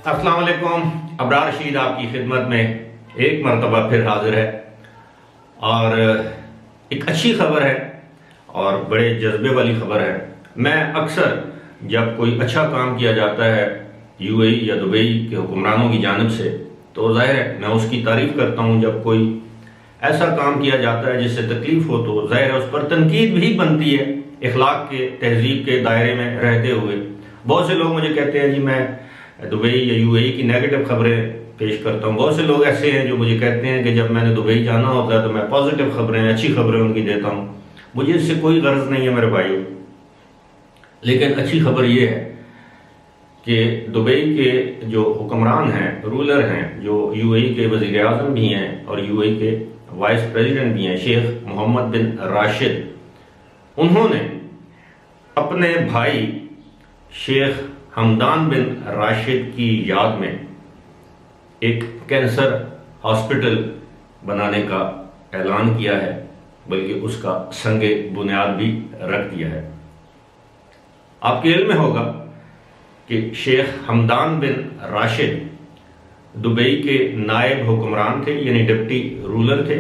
अस्सलाम वालेकुम। अबरार रशीद आपकी खिदमत में एक मरतबा फिर हाजिर है और एक अच्छी खबर है और बड़े जज्बे वाली खबर है। मैं अक्सर जब कोई अच्छा काम किया जाता है यूएई या दुबई के हुक्मरानों की जानिब से तो जाहिर है मैं उसकी तारीफ करता हूँ। जब कोई ऐसा काम किया जाता है जिससे तकलीफ हो तो जाहिर है उस पर तनकीद भी बनती है, इखलाक के तहजीब के दायरे में रहते हुए। बहुत से लोग मुझे कहते हैं जी मैं दुबई या यूएई की नेगेटिव खबरें पेश करता हूँ। बहुत से लोग ऐसे हैं जो मुझे कहते हैं कि जब मैंने दुबई जाना होता है तो मैं पॉजिटिव खबरें, अच्छी खबरें उनकी देता हूँ। मुझे इससे कोई गर्ज नहीं है मेरे भाइयों, लेकिन अच्छी खबर ये है कि दुबई के जो हुक्मरान हैं, रूलर हैं, जो यूएई के वज़ीर आज़म भी हैं और यूएई के वाइस प्रेसिडेंट भी हैं, शेख मोहम्मद बिन राशिद, उन्होंने अपने भाई शेख हमदान बिन राशिद की याद में एक कैंसर हॉस्पिटल बनाने का ऐलान किया है, बल्कि उसका संगे बुनियाद भी रख दिया है। आपके इल्म में होगा कि शेख हमदान बिन राशिद दुबई के नायब हुक्मरान थे, यानी डिप्टी रूलर थे,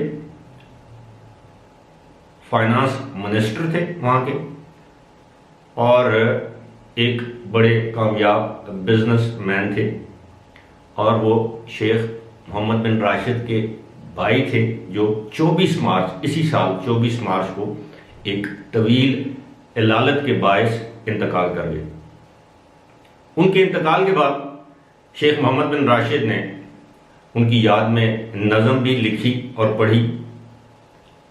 फाइनेंस मिनिस्टर थे वहाँ के, और एक बड़े कामयाब बिजनेसमैन थे। और वो शेख मोहम्मद बिन राशिद के भाई थे जो 24 मार्च इसी साल 24 मार्च को एक तवील इलालत के बायस इंतकाल कर गए। उनके इंतकाल के बाद शेख मोहम्मद बिन राशिद ने उनकी याद में नज़म भी लिखी और पढ़ी।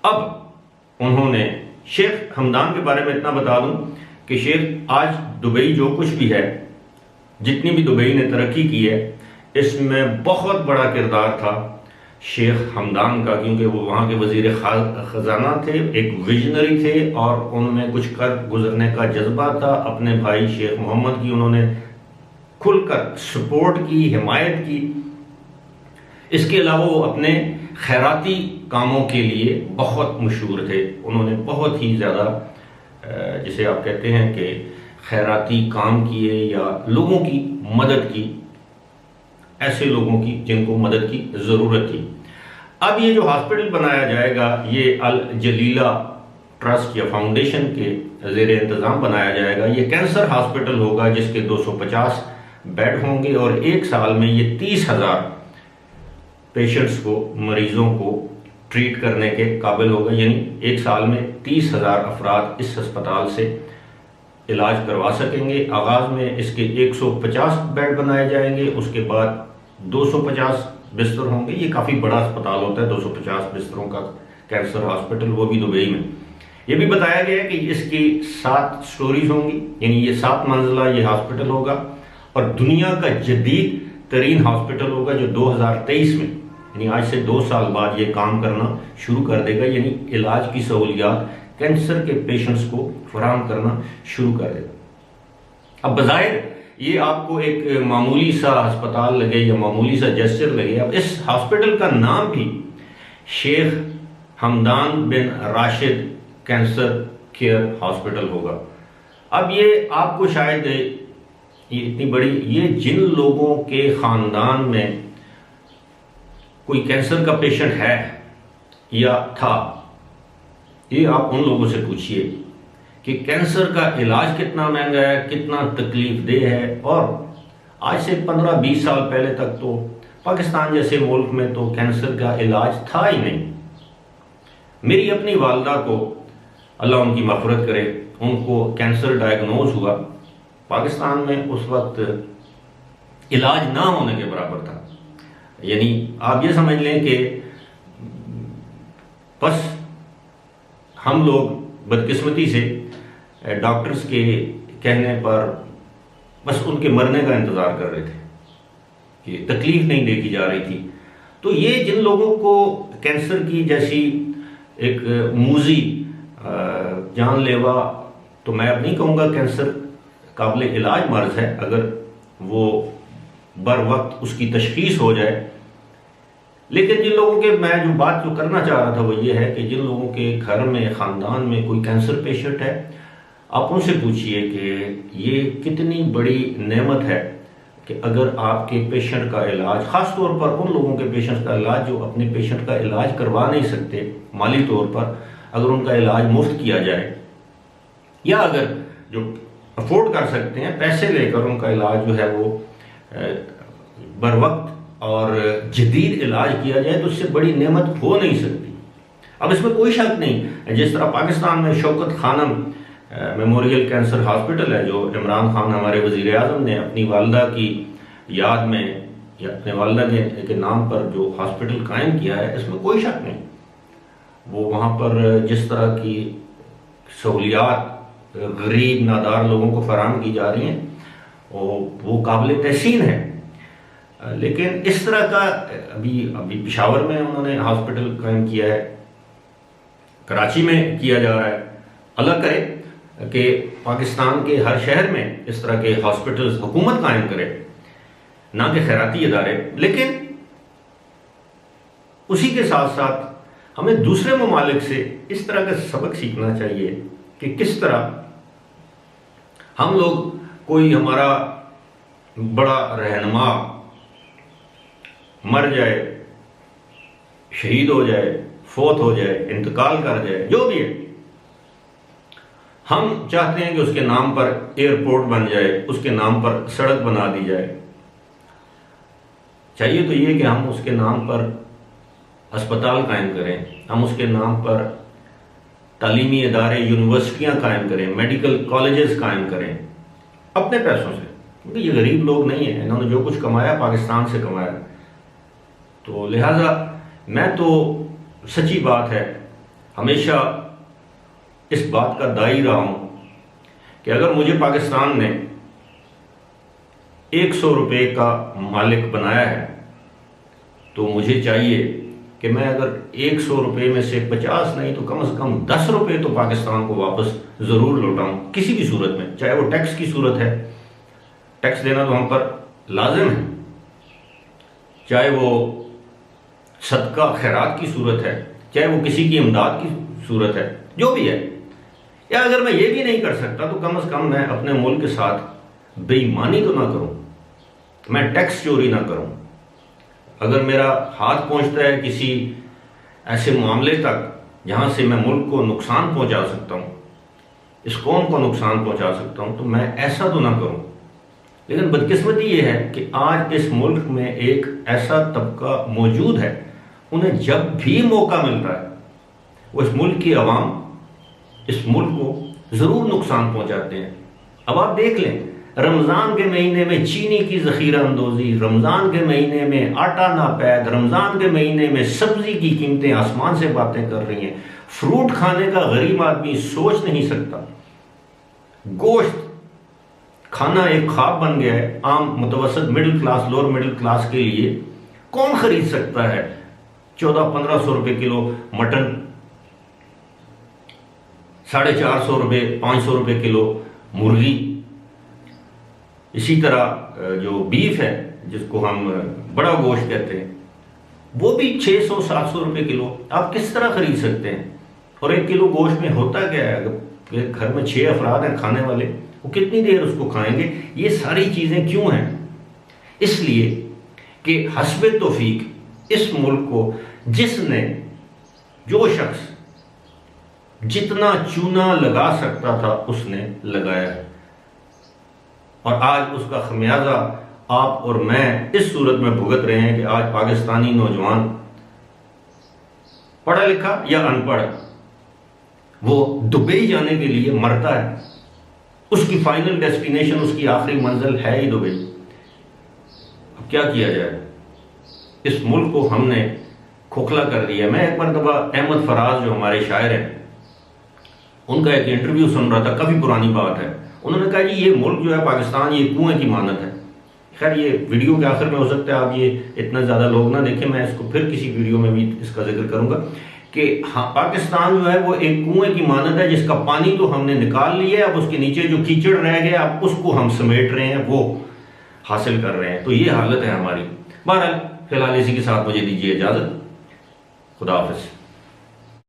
अब उन्होंने शेख हमदान के बारे में इतना बता दूं कि शेख आज दुबई जो कुछ भी है, जितनी भी दुबई ने तरक्की की है, इसमें बहुत बड़ा किरदार था शेख हमदान का, क्योंकि वो वहाँ के वज़ीर ख़जाना थे, एक विजनरी थे और उनमें कुछ कर गुजरने का जज्बा था। अपने भाई शेख मोहम्मद की उन्होंने खुलकर सपोर्ट की, हिमायत की। इसके अलावा वो अपने खैराती कामों के लिए बहुत मशहूर थे। उन्होंने बहुत ही ज़्यादा जिसे आप कहते हैं कि खैराती काम किए या लोगों की मदद की, ऐसे लोगों की जिनको मदद की ज़रूरत थी। अब ये जो हॉस्पिटल बनाया जाएगा ये अल जलीला ट्रस्ट या फाउंडेशन के ज़ेर इंतज़ाम बनाया जाएगा। ये कैंसर हॉस्पिटल होगा जिसके 250 बेड होंगे और एक साल में ये 30,000 पेशेंट्स को, मरीजों को ट्रीट करने के काबिल होगा। यानी एक साल में 30,000 अफराद इस अस्पताल से इलाज करवा सकेंगे। आगाज़ में इसके 150 बेड बनाए जाएंगे, उसके बाद 250 बिस्तर होंगे। ये काफ़ी बड़ा अस्पताल होता है, 250 बिस्तरों का कैंसर हॉस्पिटल, वो भी दुबई में। ये भी बताया गया है कि इसकी 7 स्टोरीज होंगी, यानी ये 7 मंजिला ये हॉस्पिटल होगा और दुनिया का जदीद तरीन हॉस्पिटल होगा जो 2023 में, यानी आज से 2 साल बाद ये काम करना शुरू कर देगा। यानी इलाज की सहूलियात कैंसर के पेशेंट्स को फराहम करना शुरू कर देगा। अब बज़ाहिर ये आपको एक मामूली सा अस्पताल लगे या मामूली सा जेस्चर लगे, अब इस हॉस्पिटल का नाम भी शेख हमदान बिन राशिद कैंसर केयर हॉस्पिटल होगा। अब ये आपको शायद ये इतनी बड़ी, ये जिन लोगों के ख़ानदान में कोई कैंसर का पेशेंट है या था, ये आप उन लोगों से पूछिए कि कैंसर का इलाज कितना महंगा है, कितना तकलीफ देह है। और आज से 15-20 साल पहले तक तो पाकिस्तान जैसे मुल्क में तो कैंसर का इलाज था ही नहीं। मेरी अपनी वालदा को, अल्लाह उनकी मग़फ़िरत करे, उनको कैंसर डायग्नोज हुआ। पाकिस्तान में उस वक्त इलाज ना होने के बराबर था। यानी आप ये समझ लें कि बस हम लोग बदकिस्मती से डॉक्टर्स के कहने पर बस उनके मरने का इंतज़ार कर रहे थे कि तकलीफ नहीं देखी जा रही थी। तो ये जिन लोगों को कैंसर की जैसी एक मूजी जानलेवा, तो मैं अब नहीं कहूँगा कैंसर काबिल इलाज मर्ज़ है अगर वो बर वक्त उसकी तशख़ीस हो जाए, लेकिन जिन लोगों के, मैं जो बात जो करना चाह रहा था वो ये है कि जिन लोगों के घर में, ख़ानदान में कोई कैंसर पेशेंट है, आप उनसे पूछिए कि ये कितनी बड़ी नेमत है कि अगर आपके पेशेंट का इलाज, ख़ास तौर पर उन लोगों के पेशेंट का इलाज जो अपने पेशेंट का इलाज करवा नहीं सकते माली तौर पर, अगर उनका इलाज मुफ्त किया जाए, या अगर जो अफोर्ड कर सकते हैं पैसे लेकर उनका इलाज जो है वो बर वक्त और जदीद इलाज किया जाए, तो उससे बड़ी नेमत हो नहीं सकती। अब इसमें कोई शक नहीं, जिस तरह पाकिस्तान में Shaukat Khanum memorial cancer hospital है, जो इमरान खान हमारे वज़ीर आज़म ने अपनी वालदा की याद में या अपने वालदा के नाम पर जो हॉस्पिटल कायम किया है, इसमें कोई शक नहीं। वो वहाँ पर जिस तरह की सहूलियात गरीब नादार लोगों को फराहम की जा रही हैं वो काबिल तहसीन है। लेकिन इस तरह का अभी पेशावर में उन्होंने हॉस्पिटल कायम किया है, कराची में किया जा रहा है। अल्लाह करे कि पाकिस्तान के हर शहर में इस तरह के हॉस्पिटल्स हुकूमत कायम करे, ना कि खैराती इदारे। लेकिन उसी के साथ साथ हमें दूसरे ममालिक से इस तरह का सबक सीखना चाहिए कि किस तरह हम लोग, कोई हमारा बड़ा रहनुमा मर जाए, शहीद हो जाए, फोत हो जाए, इंतकाल कर जाए, जो भी है, हम चाहते हैं कि उसके नाम पर एयरपोर्ट बन जाए, उसके नाम पर सड़क बना दी जाए। चाहिए तो ये कि हम उसके नाम पर अस्पताल कायम करें, हम उसके नाम पर तालीमी इदारे, यूनिवर्सिटियां कायम करें, मेडिकल कॉलेजेस कायम करें अपने पैसों से, क्योंकि ये गरीब लोग नहीं हैं, इन्होंने जो कुछ कमाया पाकिस्तान से कमाया। तो लिहाजा मैं तो सच्ची बात है हमेशा इस बात का दाई रहा हूं कि अगर मुझे पाकिस्तान ने 100 रुपये का मालिक बनाया है, तो मुझे चाहिए कि मैं अगर 100 रुपये में से 50 नहीं तो कम से कम 10 रुपये तो पाकिस्तान को वापस ज़रूर लौटाऊं, किसी भी सूरत में। चाहे वो टैक्स की सूरत है, टैक्स देना तो हम पर लाजिम है, चाहे वो सदका खैरात की सूरत है, चाहे वो किसी की इमदाद की सूरत है, जो भी है। या अगर मैं ये भी नहीं कर सकता तो कम से कम मैं अपने मुल्क के साथ बेईमानी तो ना करूं, मैं टैक्स चोरी ना करूं। अगर मेरा हाथ पहुंचता है किसी ऐसे मामले तक जहां से मैं मुल्क को नुकसान पहुंचा सकता हूं, इस कौम को नुकसान पहुंचा सकता हूं, तो मैं ऐसा तो ना करूं। लेकिन बदकिस्मती ये है कि आज इस मुल्क में एक ऐसा तबका मौजूद है, उन्हें जब भी मौका मिलता है वो इस मुल्क की आवाम, इस मुल्क को ज़रूर नुकसान पहुंचाते हैं। अब आप देख लें, रमज़ान के महीने में चीनी की ज़ख़ीरा अंदोज़ी, रमज़ान के महीने में आटा नापैद, रमज़ान के महीने में सब्ज़ी की कीमतें आसमान से बातें कर रही हैं। फ्रूट खाने का गरीब आदमी सोच नहीं सकता, गोश्त खाना एक ख्वाब बन गया है आम मुतवसत middle class, lower middle class के लिए। कौन खरीद सकता है 1400-1500 रुपये किलो मटन, 450 रुपये 500 रुपये किलो मुर्गी। इसी तरह जो बीफ है, जिसको हम बड़ा गोश्त कहते हैं, वो भी 600-700 रुपये किलो। आप किस तरह खरीद सकते हैं? और 1 किलो गोश्त में होता क्या है? अगर घर में 6 अफराद हैं खाने वाले, वो कितनी देर उसको खाएंगे? ये सारी चीज़ें क्यों हैं? इसलिए कि हस्बे तौफीक इस मुल्क को जिसने, जो शख्स जितना चूना लगा सकता था उसने लगाया है, और आज उसका खमियाजा आप और मैं इस सूरत में भुगत रहे हैं कि आज पाकिस्तानी नौजवान, पढ़ा लिखा या अनपढ़, वो दुबई जाने के लिए मरता है। उसकी फाइनल डेस्टिनेशन, उसकी आखिरी मंजिल है ही दुबई। अब क्या किया जाए? इस मुल्क को हमने खोखला कर दिया। मैं एक मरतबा अहमद फराज, जो हमारे शायर हैं, उनका एक इंटरव्यू सुन रहा था, काफ़ी पुरानी बात है। उन्होंने कहा जी ये मुल्क जो है पाकिस्तान, ये कुएं की मानत है। खैर ये वीडियो के आखिर में हो सकता है आप ये इतना ज़्यादा लोग ना देखें, मैं इसको फिर किसी वीडियो में भी इसका जिक्र करूँगा कि हाँ, पाकिस्तान जो है वो एक कुएं की मानत है, जिसका पानी तो हमने निकाल लिया है, अब उसके नीचे जो कीचड़ रह गया अब उसको हम समेट रहे हैं, वो हासिल कर रहे हैं। तो ये हालत है हमारी। बहरहाल फिलहाल इसी के साथ मुझे दीजिए इजाज़त। खुदा हाफिज़।